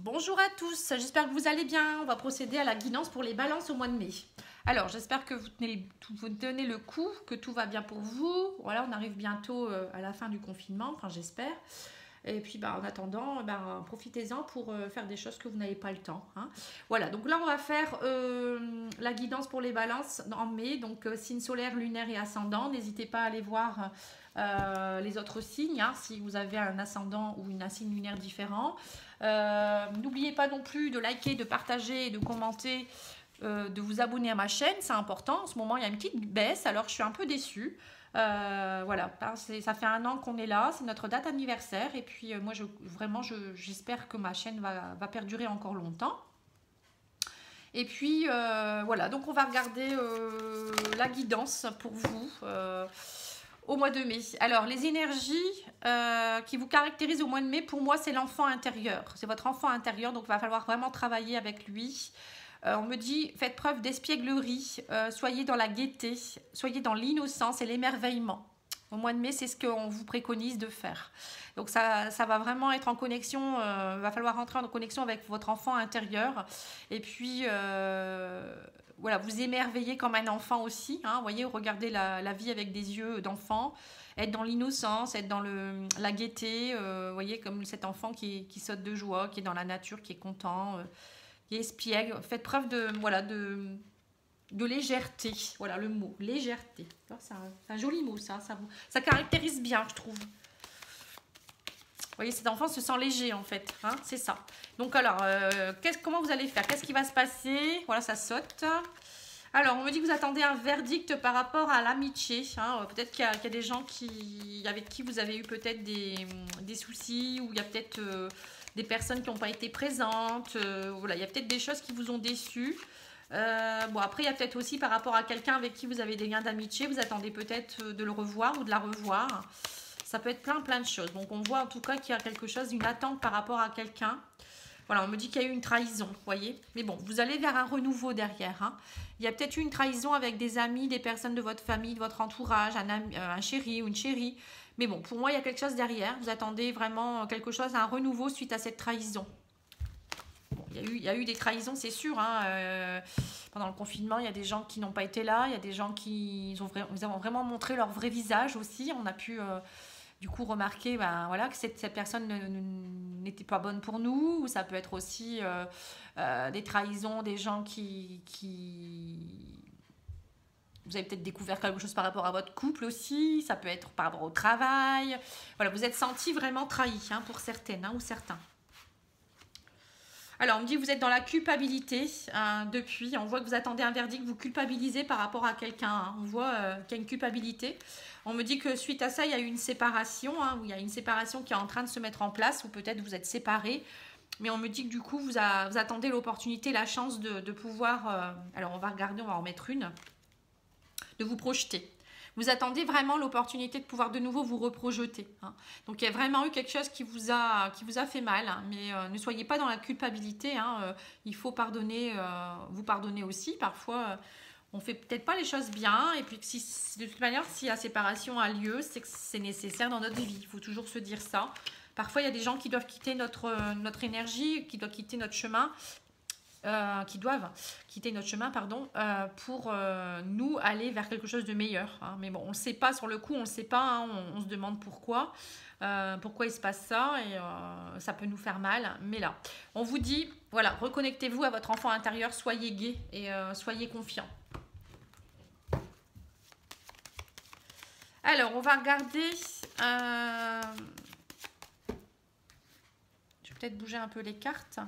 Bonjour à tous, j'espère que vous allez bien. On va procéder à la guidance pour les balances au mois de mai. Alors, j'espère que vous tenez le coup, que tout va bien pour vous. Voilà, on arrive bientôt à la fin du confinement, enfin j'espère. Et puis, en attendant, profitez-en pour faire des choses que vous n'avez pas le temps. Hein. Voilà, donc là, on va faire la guidance pour les balances en mai. Donc, signe solaire, lunaire et ascendant. N'hésitez pas à aller voir les autres signes, hein, si vous avez un ascendant ou un signe lunaire différent. N'oubliez pas non plus de liker, de partager et de commenter, de vous abonner à ma chaîne, c'est important. En ce moment, il y a une petite baisse, alors je suis un peu déçue. Voilà, ça fait 1 an qu'on est là, c'est notre date anniversaire. Et puis moi, j'espère que ma chaîne va perdurer encore longtemps. Et puis voilà, donc on va regarder la guidance pour vous au mois de mai. Alors, les énergies qui vous caractérisent au mois de mai, pour moi, c'est l'enfant intérieur. C'est votre enfant intérieur, donc il va falloir vraiment travailler avec lui. On me dit, faites preuve d'espièglerie, soyez dans la gaieté, soyez dans l'innocence et l'émerveillement. Au mois de mai, c'est ce qu'on vous préconise de faire. Donc ça va vraiment être en connexion, va falloir rentrer en connexion avec votre enfant intérieur. Et puis, voilà, vous émerveillez comme un enfant aussi. Hein, vous voyez, regardez la vie avec des yeux d'enfant. Être dans l'innocence, être dans la gaieté. Vous voyez, comme cet enfant qui saute de joie, qui est dans la nature, qui est content. Qui espiègle, faites preuve de légèreté. Voilà le mot, légèreté. C'est un joli mot, ça caractérise bien, je trouve. Vous voyez, cet enfant se sent léger, en fait. Hein, c'est ça. Donc, alors, comment vous allez faire? Qu'est-ce qui va se passer? Voilà, ça saute. Alors, on me dit que vous attendez un verdict par rapport à l'amitié. Hein. Peut-être qu'il y a des gens avec qui vous avez eu peut-être des soucis, ou il y a peut-être... des personnes qui n'ont pas été présentes, voilà, il y a peut-être des choses qui vous ont déçu. Bon, après, il y a peut-être aussi par rapport à quelqu'un avec qui vous avez des liens d'amitié, vous attendez peut-être de le revoir ou de la revoir. Ça peut être plein de choses. Donc, on voit en tout cas qu'il y a quelque chose, une attente par rapport à quelqu'un. Voilà, on me dit qu'il y a eu une trahison, vous voyez. Mais bon, vous allez vers un renouveau derrière. Hein. Il y a peut-être eu une trahison avec des amis, des personnes de votre famille, de votre entourage, un chéri ou une chérie. Mais bon, pour moi, il y a quelque chose derrière. Vous attendez vraiment quelque chose, un renouveau suite à cette trahison. Bon, il y a eu des trahisons, c'est sûr. Hein. Pendant le confinement, il y a des gens qui n'ont pas été là. Il y a des gens qui ont vraiment montré leur vrai visage aussi. On a pu... du coup, remarquer voilà, que cette personne n'était pas bonne pour nous. Ou ça peut être aussi des trahisons, des gens qui... Vous avez peut-être découvert quelque chose par rapport à votre couple aussi. Ça peut être par rapport au travail. Voilà, vous êtes senti vraiment trahi, hein, pour certaines, hein, ou certains. Alors, on me dit que vous êtes dans la culpabilité depuis. On voit que vous attendez un verdict, vous culpabilisez par rapport à quelqu'un. Hein. On voit qu'il y a une culpabilité. On me dit que suite à ça, il y a eu une séparation. Hein, où il y a une séparation qui est en train de se mettre en place. Ou peut-être vous êtes séparés. Mais on me dit que du coup, vous attendez l'opportunité, la chance de pouvoir... alors, on va regarder, on va en mettre une. De vous projeter. Vous attendez vraiment l'opportunité de pouvoir de nouveau vous reprojeter. Hein. Donc, il y a vraiment eu quelque chose qui vous a fait mal. Hein, mais ne soyez pas dans la culpabilité. Hein, il faut pardonner, vous pardonner aussi. Parfois, on ne fait peut-être pas les choses bien. Et puis, de toute manière, si la séparation a lieu, c'est que c'est nécessaire dans notre vie. Il faut toujours se dire ça. Parfois, il y a des gens qui doivent quitter notre énergie, qui doivent quitter notre chemin. Qui doivent quitter notre chemin, pour nous aller vers quelque chose de meilleur. Hein. Mais bon, on ne sait pas, sur le coup, on ne sait pas, hein, on se demande pourquoi il se passe ça, et ça peut nous faire mal. Mais là, on vous dit, voilà, reconnectez-vous à votre enfant intérieur, soyez gai et soyez confiant. Alors, on va regarder... je vais peut-être bouger un peu les cartes.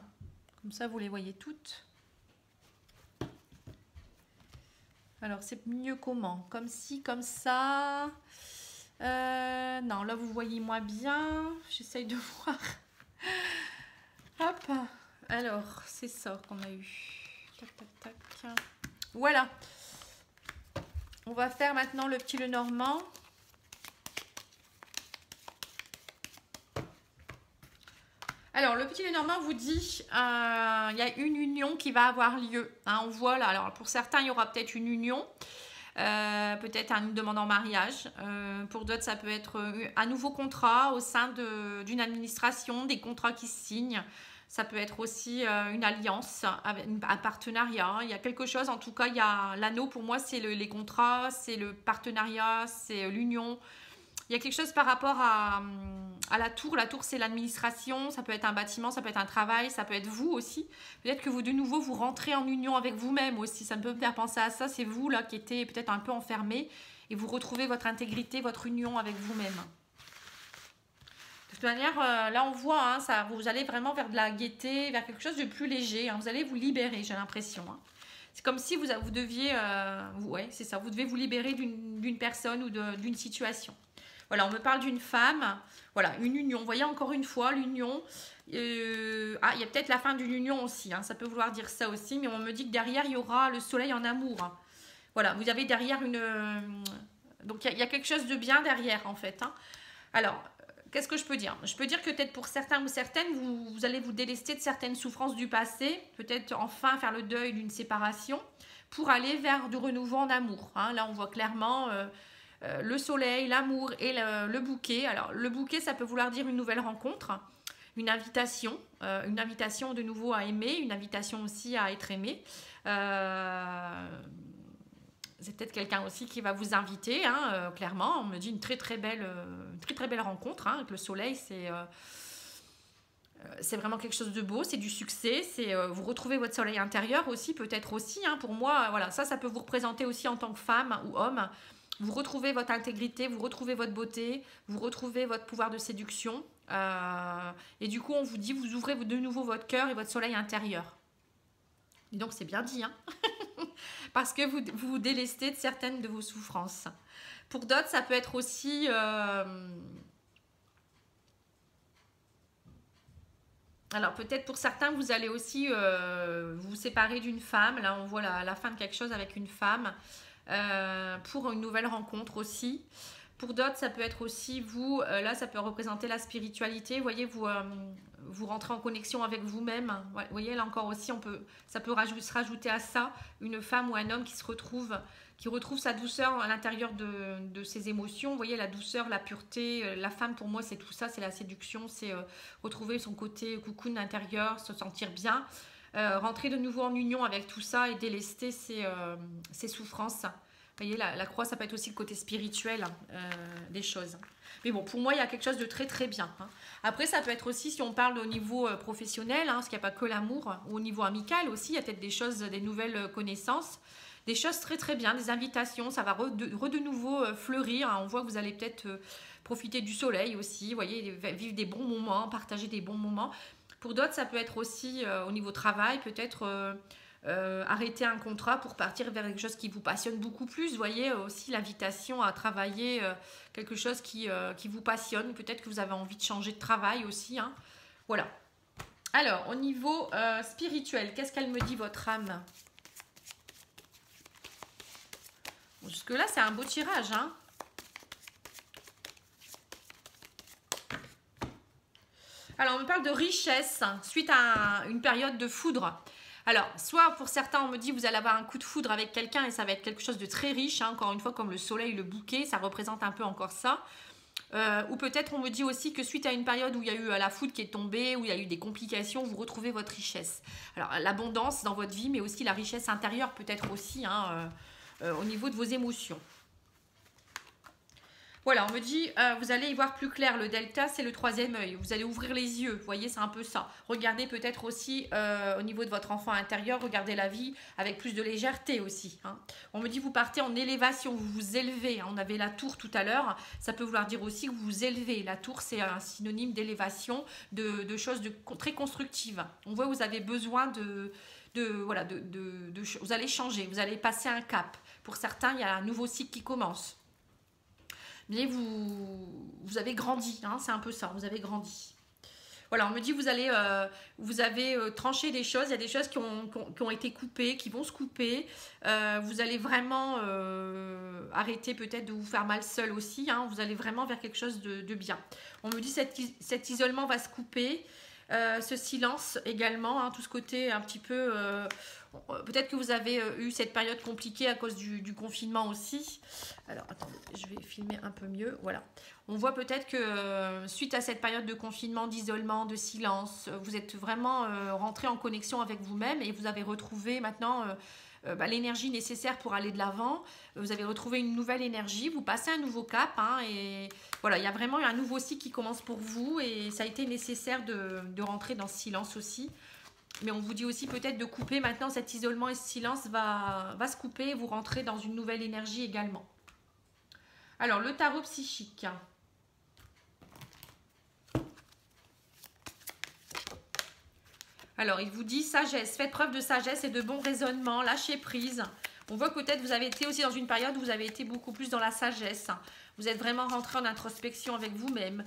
Comme ça, vous les voyez toutes. Alors, c'est mieux comment? Comme ci, comme ça. Non, là, vous voyez moins bien. J'essaye de voir. Hop. Alors, c'est ça qu'on a eu. Tac, tac, tac. Voilà. On va faire maintenant le petit Lenormand. Alors, le petit Lenormand vous dit il y a une union qui va avoir lieu. Hein, on voit là, alors pour certains, il y aura peut-être une union. peut-être une demande en mariage. Pour d'autres, ça peut être un nouveau contrat au sein d'une administration, des contrats qui se signent. Ça peut être aussi une alliance, un partenariat. Hein. Il y a quelque chose, en tout cas, il y a l'anneau pour moi, c'est les contrats, c'est le partenariat, c'est l'union. Il y a quelque chose par rapport à la tour. La tour, c'est l'administration. Ça peut être un bâtiment, ça peut être un travail, ça peut être vous aussi. Peut-être que vous, de nouveau, vous rentrez en union avec vous-même aussi. Ça peut me faire penser à ça. C'est vous, là, qui étiez peut-être un peu enfermé. Et vous retrouvez votre intégrité, votre union avec vous-même. De toute manière, là, on voit, hein, ça, vous allez vraiment vers de la gaieté, vers quelque chose de plus léger. Hein. Vous allez vous libérer, j'ai l'impression. Hein. C'est comme si vous deviez... ouais, c'est ça. Vous devez vous libérer d'une personne ou d'une situation. Voilà, on me parle d'une femme, voilà, une union. Vous voyez, encore une fois, l'union. Il y a peut-être la fin d'une union aussi, hein, ça peut vouloir dire ça aussi, mais on me dit que derrière, il y aura le soleil en amour. Voilà, vous avez derrière une... donc, il y a quelque chose de bien derrière, en fait. Hein. Alors, qu'est-ce que je peux dire? Je peux dire que peut-être pour certains ou certaines, vous allez vous délester de certaines souffrances du passé, peut-être enfin faire le deuil d'une séparation, pour aller vers du renouveau en amour. Hein. Là, on voit clairement... le soleil, l'amour et le bouquet. Alors, le bouquet, ça peut vouloir dire une nouvelle rencontre, une invitation de nouveau à aimer, une invitation aussi à être aimé. C'est peut-être quelqu'un aussi qui va vous inviter, hein, clairement. On me dit une très très belle rencontre. Hein, avec le soleil, c'est vraiment quelque chose de beau, c'est du succès, vous retrouvez votre soleil intérieur aussi, peut-être aussi. Hein, pour moi, voilà, ça peut vous représenter aussi en tant que femme ou homme. Vous retrouvez votre intégrité, vous retrouvez votre beauté, vous retrouvez votre pouvoir de séduction. Et du coup, on vous dit, vous ouvrez de nouveau votre cœur et votre soleil intérieur. Et donc, c'est bien dit, hein. Parce que vous vous délestez de certaines de vos souffrances. Pour d'autres, ça peut être aussi... Alors, peut-être pour certains, vous allez aussi vous séparer d'une femme. Là, on voit la fin de quelque chose avec une femme. Pour une nouvelle rencontre aussi. Pour d'autres, ça peut être aussi vous, là ça peut représenter la spiritualité, vous voyez, vous rentrez en connexion avec vous-même. Ouais, vous voyez, là encore aussi, ça peut se rajouter à ça, une femme ou un homme qui retrouve sa douceur à l'intérieur de ses émotions. Vous voyez, la douceur, la pureté, la femme pour moi c'est tout ça, c'est la séduction, c'est retrouver son côté cocoon intérieur, se sentir bien. Rentrer de nouveau en union avec tout ça et délester ses souffrances. Vous voyez, la croix, ça peut être aussi le côté spirituel des choses. Mais bon, pour moi, il y a quelque chose de très très bien. Hein. Après, ça peut être aussi, si on parle au niveau professionnel, hein, parce qu'il n'y a pas que l'amour, ou au niveau amical aussi, il y a peut-être des choses, des nouvelles connaissances, des choses très très bien, des invitations, ça va de nouveau fleurir. Hein. On voit que vous allez peut-être profiter du soleil aussi, vous voyez, vivre des bons moments, partager des bons moments. Pour d'autres, ça peut être aussi au niveau travail, peut-être arrêter un contrat pour partir vers quelque chose qui vous passionne beaucoup plus. Vous voyez, aussi l'invitation à travailler quelque chose qui vous passionne. Peut-être que vous avez envie de changer de travail aussi. Hein. Voilà. Alors, au niveau spirituel, qu'est-ce qu'elle me dit, votre âme? Bon, jusque-là, c'est un beau tirage, hein. Alors, on me parle de richesse suite à une période de foudre. Alors, soit pour certains, on me dit vous allez avoir un coup de foudre avec quelqu'un et ça va être quelque chose de très riche. Hein, encore une fois, comme le soleil, le bouquet, ça représente un peu encore ça. Ou peut-être on me dit aussi que suite à une période où il y a eu la foudre qui est tombée, où il y a eu des complications, vous retrouvez votre richesse. Alors, l'abondance dans votre vie, mais aussi la richesse intérieure peut-être aussi hein, au niveau de vos émotions. Voilà, on me dit, vous allez y voir plus clair. Le delta, c'est le troisième œil. Vous allez ouvrir les yeux. Vous voyez, c'est un peu ça. Regardez peut-être aussi au niveau de votre enfant intérieur. Regardez la vie avec plus de légèreté aussi. Hein. On me dit, vous partez en élévation. Vous vous élevez. On avait la tour tout à l'heure. Ça peut vouloir dire aussi que vous vous élevez. La tour, c'est un synonyme d'élévation, de choses très constructives. On voit que vous avez besoin vous allez changer. Vous allez passer un cap. Pour certains, il y a un nouveau cycle qui commence. Mais vous avez grandi, hein, c'est un peu ça, vous avez grandi. Voilà, on me dit vous avez tranché des choses, il y a des choses qui ont été coupées, qui vont se couper. Vous allez vraiment arrêter peut-être de vous faire mal seul aussi, hein, vous allez vraiment vers quelque chose de bien. On me dit cet isolement va se couper. ce silence également, hein, tout ce côté un petit peu... peut-être que vous avez eu cette période compliquée à cause du confinement aussi. Alors, attendez, je vais filmer un peu mieux. Voilà. On voit peut-être que suite à cette période de confinement, d'isolement, de silence, vous êtes vraiment rentré en connexion avec vous-même et vous avez retrouvé maintenant l'énergie nécessaire pour aller de l'avant. Vous avez retrouvé une nouvelle énergie, vous passez un nouveau cap, hein, et voilà, il y a vraiment un nouveau cycle qui commence pour vous et ça a été nécessaire de rentrer dans ce silence aussi. Mais on vous dit aussi peut-être de couper maintenant cet isolement et ce silence va se couper et vous rentrez dans une nouvelle énergie également. Alors, le tarot psychique. Alors, il vous dit sagesse, faites preuve de sagesse et de bon raisonnement, lâchez prise. On voit que peut-être vous avez été aussi dans une période où vous avez été beaucoup plus dans la sagesse. Vous êtes vraiment rentré en introspection avec vous-même.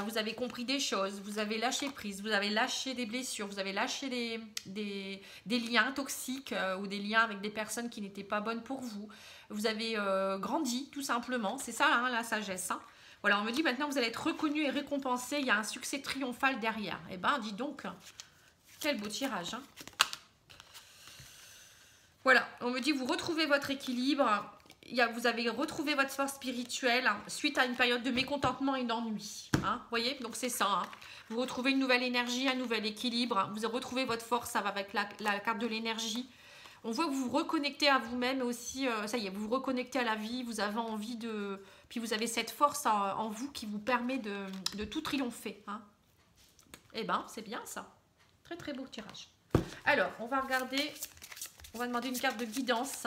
Vous avez compris des choses, vous avez lâché prise, vous avez lâché des blessures, vous avez lâché des liens toxiques ou des liens avec des personnes qui n'étaient pas bonnes pour vous. Vous avez grandi, tout simplement. C'est ça, hein, la sagesse. Hein. Voilà, on me dit maintenant vous allez être reconnu et récompensé. Il y a un succès triomphal derrière. Eh ben, dis donc... Quel beau tirage, hein. Voilà, on me dit vous retrouvez votre équilibre, vous avez retrouvé votre force spirituelle, hein, suite à une période de mécontentement et d'ennui. Hein, vous voyez, donc c'est ça. Hein. Vous retrouvez une nouvelle énergie, un nouvel équilibre. Vous retrouvez votre force, ça va avec la carte de l'énergie. On voit que vous vous reconnectez à vous-même aussi. Ça y est, vous vous reconnectez à la vie. Vous avez envie de... Puis vous avez cette force en vous qui vous permet de tout triompher. Hein. Eh ben, c'est bien ça. Très très beau tirage. Alors, on va regarder, on va demander une carte de guidance.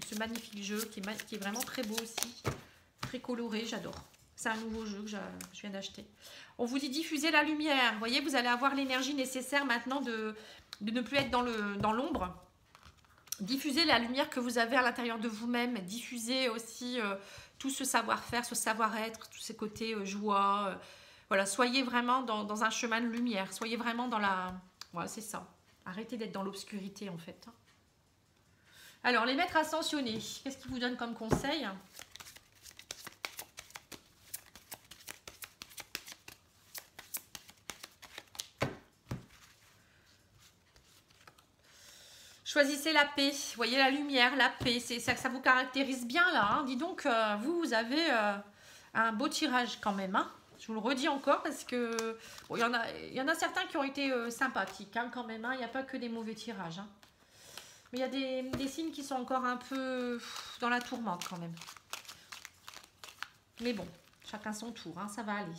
Ce magnifique jeu qui est vraiment très beau aussi. Très coloré, j'adore. C'est un nouveau jeu que je viens d'acheter. On vous dit diffuser la lumière. Vous voyez, vous allez avoir l'énergie nécessaire maintenant de ne plus être dans l'ombre. Diffusez la lumière que vous avez à l'intérieur de vous-même. Diffusez aussi tout ce savoir-faire, ce savoir-être, tous ces côtés joie. Voilà, soyez vraiment dans un chemin de lumière. Soyez vraiment dans la... Voilà, c'est ça. Arrêtez d'être dans l'obscurité, en fait. Alors, les maîtres ascensionnés, qu'est-ce qu'ils vous donnent comme conseil ? Choisissez la paix. Vous voyez la lumière, la paix. C'est ça que ça vous caractérise bien, là. Hein. Dis donc, vous avez un beau tirage quand même, hein. Je vous le redis encore parce que bon, y en a certains qui ont été sympathiques, hein, quand même. Hein. Il n'y a pas que des mauvais tirages. Hein. Mais il y a des signes qui sont encore un peu dans la tourmente quand même. Mais bon, chacun son tour, hein, ça va aller.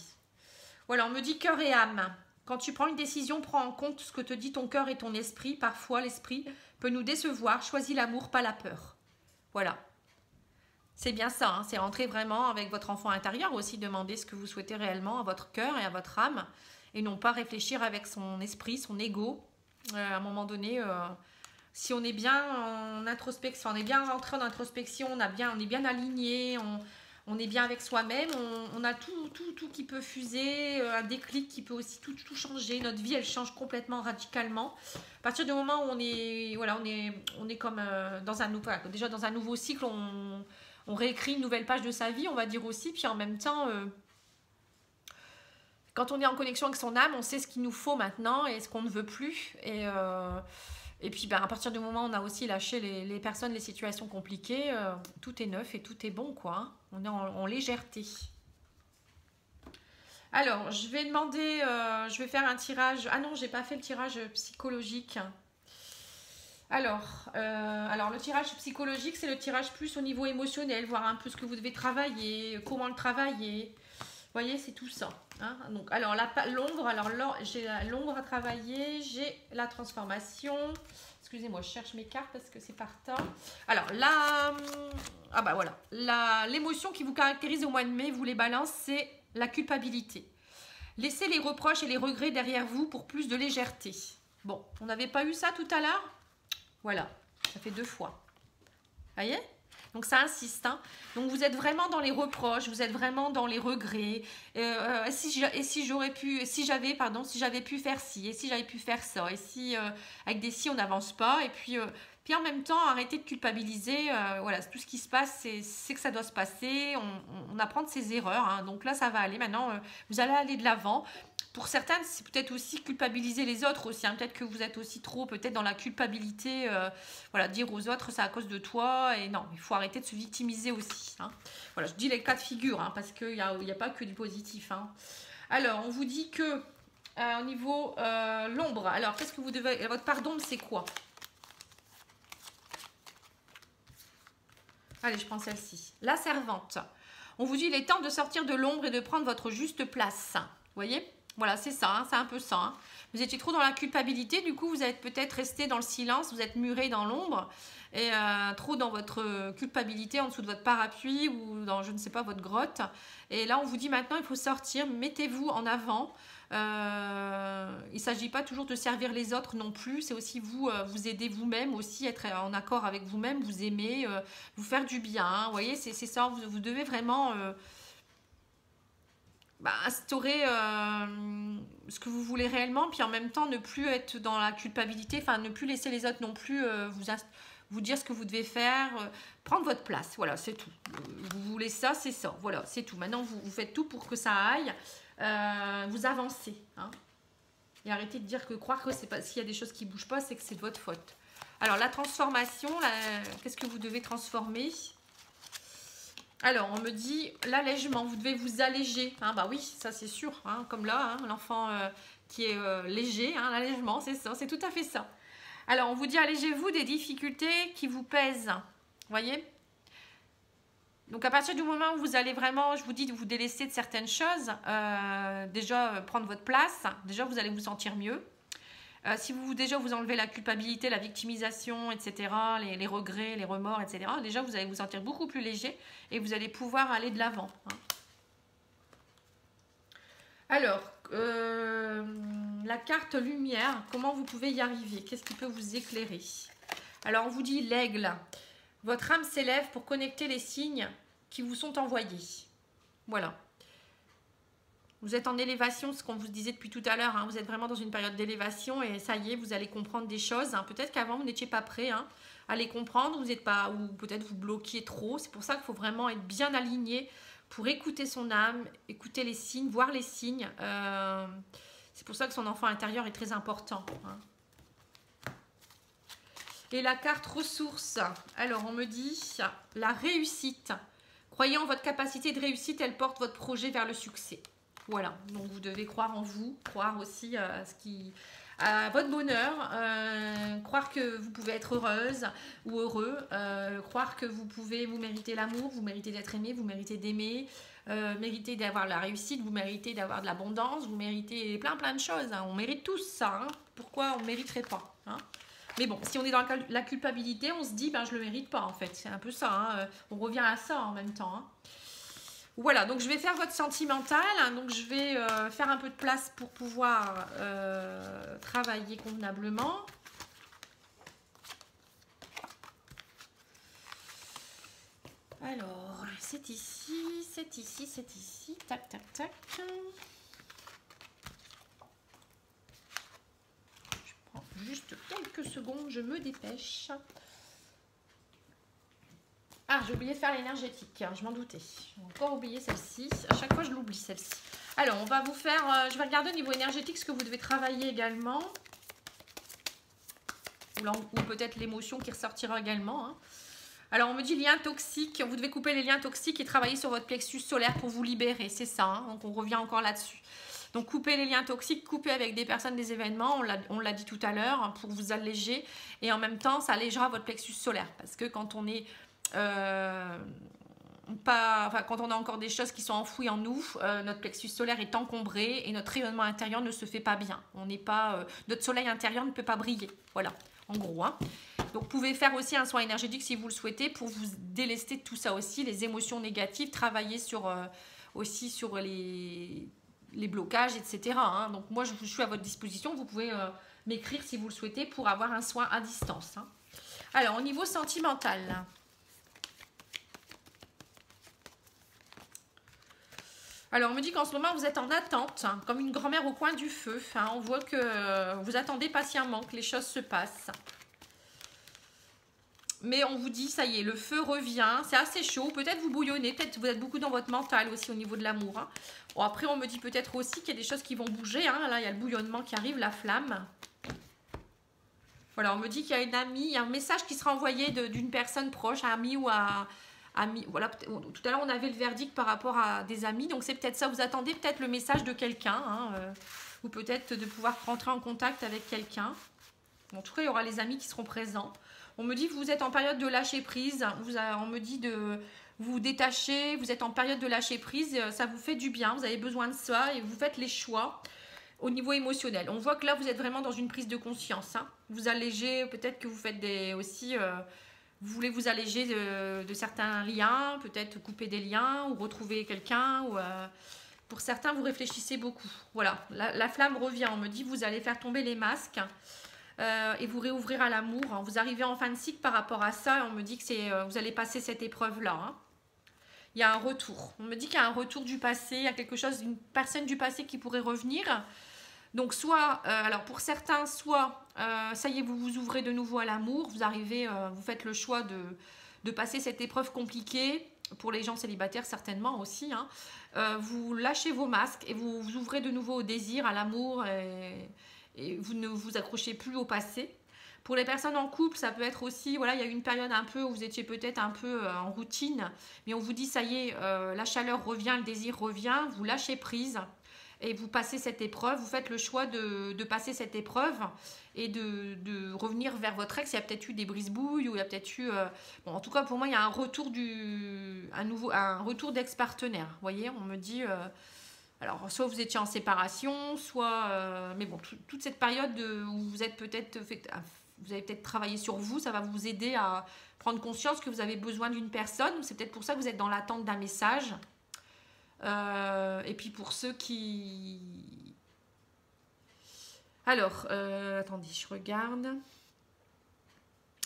Voilà, on me dit cœur et âme. Quand tu prends une décision, prends en compte ce que te dit ton cœur et ton esprit. Parfois, l'esprit peut nous décevoir. Choisis l'amour, pas la peur. Voilà. C'est bien ça, hein, c'est rentrer vraiment avec votre enfant intérieur aussi, demander ce que vous souhaitez réellement à votre cœur et à votre âme, et non pas réfléchir avec son esprit, son ego. À un moment donné, si on est bien en introspection, on est bien rentré en introspection, on est bien aligné, on est bien avec soi-même, on a tout qui peut fuser, un déclic qui peut aussi tout changer. Notre vie, elle change complètement, radicalement. À partir du moment où on est comme dans un nouveau cycle, on réécrit une nouvelle page de sa vie, on va dire aussi, puis en même temps, quand on est en connexion avec son âme, on sait ce qu'il nous faut maintenant et ce qu'on ne veut plus. Et puis, à partir du moment où on a aussi lâché les personnes, les situations compliquées, tout est neuf et tout est bon, quoi. Hein. On est en légèreté. Alors, je vais demander, je vais faire un tirage. Ah non, j'ai pas fait le tirage psychologique. Alors, le tirage psychologique, c'est le tirage plus au niveau émotionnel, voir un peu ce que vous devez travailler, comment le travailler. Vous voyez, c'est tout ça. Hein. Donc, alors, l'ombre, j'ai l'ombre à travailler, j'ai la transformation. Excusez-moi, je cherche mes cartes parce que c'est par temps. Alors, l'émotion qui vous caractérise au mois de mai, vous les balances, c'est la culpabilité. Laissez les reproches et les regrets derrière vous pour plus de légèreté. Bon, on n'avait pas eu ça tout à l'heure ? Voilà, ça fait 2 fois. Vous voyez ? Donc ça insiste. Hein. Donc vous êtes vraiment dans les reproches, vous êtes vraiment dans les regrets. Si j'avais pu faire ci, et si j'avais pu faire ça, et si avec des si on n'avance pas, et puis Puis en même temps, arrêtez de culpabiliser. Voilà, tout ce qui se passe, c'est que ça doit se passer. On apprend de ses erreurs. Hein. Donc là, ça va aller. Maintenant, vous allez aller de l'avant. Pour certaines, c'est peut-être aussi culpabiliser les autres aussi. Hein. Peut-être que vous êtes aussi trop peut-être dans la culpabilité. Voilà, dire aux autres, c'est à cause de toi. Et non, il faut arrêter de se victimiser aussi. Hein. Voilà, je dis les cas de figure, hein, parce qu'il n'y a pas que du positif. Hein. Alors, on vous dit que au niveau l'ombre, alors qu'est-ce que vous devez... Votre part d'ombre, c'est quoi? Allez, je prends celle-ci. La servante. On vous dit, il est temps de sortir de l'ombre et de prendre votre juste place. Vous voyez? Voilà, c'est ça, hein, c'est un peu ça. Hein. Vous étiez trop dans la culpabilité, du coup, vous êtes peut-être resté dans le silence, vous êtes muré dans l'ombre, et trop dans votre culpabilité, en dessous de votre parapluie, ou dans, je ne sais pas, votre grotte. Et là, on vous dit maintenant, il faut sortir, mettez-vous en avant. Il ne s'agit pas toujours de servir les autres non plus, c'est aussi vous, vous aider vous-même aussi, être en accord avec vous-même, vous aimer, vous faire du bien. Hein. Vous voyez, c'est ça, vous devez vraiment... instaurer ce que vous voulez réellement, puis en même temps ne plus être dans la culpabilité, enfin ne plus laisser les autres non plus vous dire ce que vous devez faire, prendre votre place, voilà, c'est tout. Vous voulez ça, c'est ça, voilà, c'est tout. Maintenant, vous faites tout pour que ça aille, vous avancez. Hein. Et arrêtez de dire croire que c'est pas, s'il y a des choses qui ne bougent pas, c'est que c'est de votre faute. Alors, la transformation, qu'est-ce que vous devez transformer ? Alors, on me dit l'allègement, vous devez vous alléger. Hein, bah oui, ça c'est sûr, hein, comme là, hein, l'enfant qui est léger, hein, l'allègement, c'est ça, c'est tout à fait ça. Alors, on vous dit allégez-vous des difficultés qui vous pèsent. Vous voyez ? Donc, à partir du moment où vous allez vraiment, je vous dis de vous délester de certaines choses, déjà prendre votre place, déjà vous allez vous sentir mieux. Si déjà vous enlevez la culpabilité, la victimisation, etc., les regrets, les remords, etc., déjà vous allez vous sentir beaucoup plus léger et vous allez pouvoir aller de l'avant. Hein. Alors, la carte lumière, comment vous pouvez y arriver? Qu'est-ce qui peut vous éclairer? Alors, on vous dit l'aigle. Votre âme s'élève pour connecter les signes qui vous sont envoyés. Voilà. Vous êtes en élévation, ce qu'on vous disait depuis tout à l'heure. Hein, vous êtes vraiment dans une période d'élévation et ça y est, vous allez comprendre des choses. Hein. Peut-être qu'avant, vous n'étiez pas prêt à les comprendre. Vous n'êtes pas, ou peut-être vous bloquiez trop. C'est pour ça qu'il faut vraiment être bien aligné pour écouter son âme, écouter les signes, voir les signes. C'est pour ça que son enfant intérieur est très important. Hein. Et la carte ressources. Alors, on me dit la réussite. Croyez en votre capacité de réussite, elle porte votre projet vers le succès. Voilà, donc vous devez croire en vous, croire aussi à votre bonheur, croire que vous pouvez être heureuse ou heureux, croire que vous méritez l'amour, vous méritez d'être aimé, vous méritez d'aimer, méritez d'avoir la réussite, vous méritez d'avoir de l'abondance, vous méritez plein de choses. Hein. On mérite tous ça, hein. Pourquoi on ne mériterait pas hein. Mais bon, si on est dans la culpabilité, on se dit, je ne le mérite pas en fait. C'est un peu ça, hein. On revient à ça en même temps. Hein. Voilà, donc je vais faire votre sentimental. Hein, donc je vais faire un peu de place pour pouvoir travailler convenablement. Alors, c'est ici, c'est ici, c'est ici. Tac, tac, tac. Je prends juste quelques secondes, je me dépêche. Ah, j'ai oublié de faire l'énergétique, je m'en doutais. J'ai encore oublié celle-ci. À chaque fois, je l'oublie celle-ci. Alors, on va vous faire... je vais regarder au niveau énergétique ce que vous devez travailler également. Ou peut-être l'émotion qui ressortira également. Hein. Alors, on me dit lien toxique. Vous devez couper les liens toxiques et travailler sur votre plexus solaire pour vous libérer. C'est ça, hein. Donc on revient encore là-dessus. Donc, couper les liens toxiques, couper avec des personnes, des événements. On l'a dit tout à l'heure, hein, pour vous alléger. Et en même temps, ça allégera votre plexus solaire. Parce que quand on est... quand on a encore des choses qui sont enfouies en nous, notre plexus solaire est encombré et notre rayonnement intérieur ne se fait pas bien. On n'est pas, notre soleil intérieur ne peut pas briller. Voilà, en gros. Hein. Donc, vous pouvez faire aussi un soin énergétique si vous le souhaitez pour vous délester de tout ça aussi, les émotions négatives, travailler aussi sur les blocages, etc. Hein. Donc, moi, je suis à votre disposition. Vous pouvez m'écrire si vous le souhaitez pour avoir un soin à distance. Hein. Alors, au niveau sentimental... Alors, on me dit qu'en ce moment, vous êtes en attente, hein, comme une grand-mère au coin du feu. Hein, on voit que vous attendez patiemment que les choses se passent. Mais on vous dit, ça y est, le feu revient. C'est assez chaud. Peut-être vous bouillonnez. Peut-être vous êtes beaucoup dans votre mental aussi au niveau de l'amour. Hein. Bon, après, on me dit peut-être aussi qu'il y a des choses qui vont bouger. Hein. Là, il y a le bouillonnement qui arrive, la flamme. Voilà, on me dit qu'il y a une amie, il y a un message qui sera envoyé d'une personne proche, amie ou à ami. Voilà, tout à l'heure, on avait le verdict par rapport à des amis. Donc, c'est peut-être ça. Vous attendez peut-être le message de quelqu'un. Hein, ou peut-être de pouvoir rentrer en contact avec quelqu'un. En tout cas, il y aura les amis qui seront présents. On me dit que vous êtes en période de lâcher prise. On me dit de vous détacher. Vous êtes en période de lâcher prise. Ça vous fait du bien. Vous avez besoin de ça et vous faites les choix au niveau émotionnel. On voit que là, vous êtes vraiment dans une prise de conscience. Hein. Vous allégez, peut-être que vous faites aussi... vous voulez vous alléger de certains liens, peut-être couper des liens ou retrouver quelqu'un. Pour certains, vous réfléchissez beaucoup. Voilà, la flamme revient. On me dit vous allez faire tomber les masques. Et vous réouvrir à l'amour. Vous arrivez en fin de cycle par rapport à ça. On me dit que vous allez passer cette épreuve-là. Hein. Il y a un retour. On me dit qu'il y a un retour du passé. Il y a quelque chose, une personne du passé qui pourrait revenir. Donc soit, alors pour certains, soit ça y est, vous vous ouvrez de nouveau à l'amour. Vous arrivez, vous faites le choix de passer cette épreuve compliquée. Pour les gens célibataires certainement aussi. Hein. Vous lâchez vos masques et vous vous ouvrez de nouveau au désir, à l'amour et vous ne vous accrochez plus au passé. Pour les personnes en couple, ça peut être aussi, voilà, il y a eu une période un peu où vous étiez peut-être un peu en routine, mais on vous dit, ça y est, la chaleur revient, le désir revient, vous lâchez prise et vous passez cette épreuve, vous faites le choix de passer cette épreuve et de revenir vers votre ex. Il y a peut-être eu des brise-bouilles ou il y a peut-être eu... bon, en tout cas, pour moi, il y a un retour un retour d'ex-partenaire. Vous voyez, on me dit... alors, soit vous étiez en séparation, soit... mais bon, toute cette période où vous êtes peut-être... Vous avez peut-être travaillé sur vous, ça va vous aider à prendre conscience que vous avez besoin d'une personne. C'est peut-être pour ça que vous êtes dans l'attente d'un message. Et puis pour ceux qui... Alors, attendez, je regarde.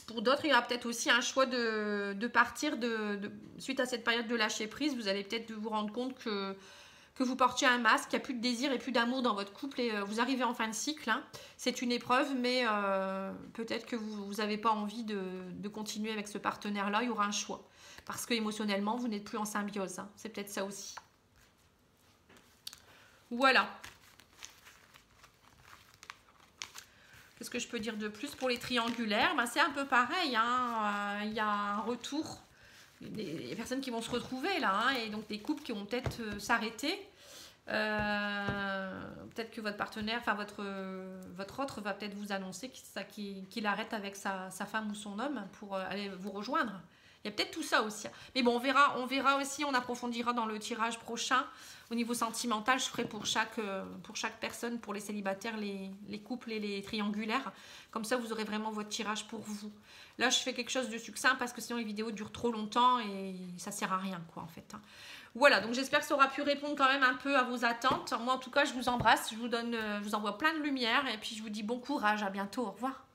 Pour d'autres, il y aura peut-être aussi un choix de partir suite à cette période de lâcher prise. Vous allez peut-être vous rendre compte que vous portiez un masque, qu'il n'y a plus de désir et plus d'amour dans votre couple et vous arrivez en fin de cycle. Hein. C'est une épreuve, mais peut-être que vous n'avez pas envie de continuer avec ce partenaire-là. Il y aura un choix. Parce que émotionnellement, vous n'êtes plus en symbiose. Hein. C'est peut-être ça aussi. Voilà. Qu'est-ce que je peux dire de plus pour les triangulaires? Ben, c'est un peu pareil. Hein. Il y a un retour. Des personnes qui vont se retrouver là. Hein, et donc des couples qui vont peut-être s'arrêter. Peut-être que votre partenaire, enfin votre autre va peut-être vous annoncer qu'il arrête avec sa femme ou son homme pour aller vous rejoindre. Il y a peut-être tout ça aussi. Mais bon, on verra aussi, on approfondira dans le tirage prochain. Au niveau sentimental, je ferai pour chaque personne, pour les célibataires, les couples et les triangulaires. Comme ça, vous aurez vraiment votre tirage pour vous. Là, je fais quelque chose de succinct parce que sinon les vidéos durent trop longtemps et ça sert à rien, quoi, en fait. Hein. Voilà, donc j'espère que ça aura pu répondre quand même un peu à vos attentes. Moi, en tout cas, je vous embrasse, je vous envoie plein de lumière et puis je vous dis bon courage, à bientôt, au revoir.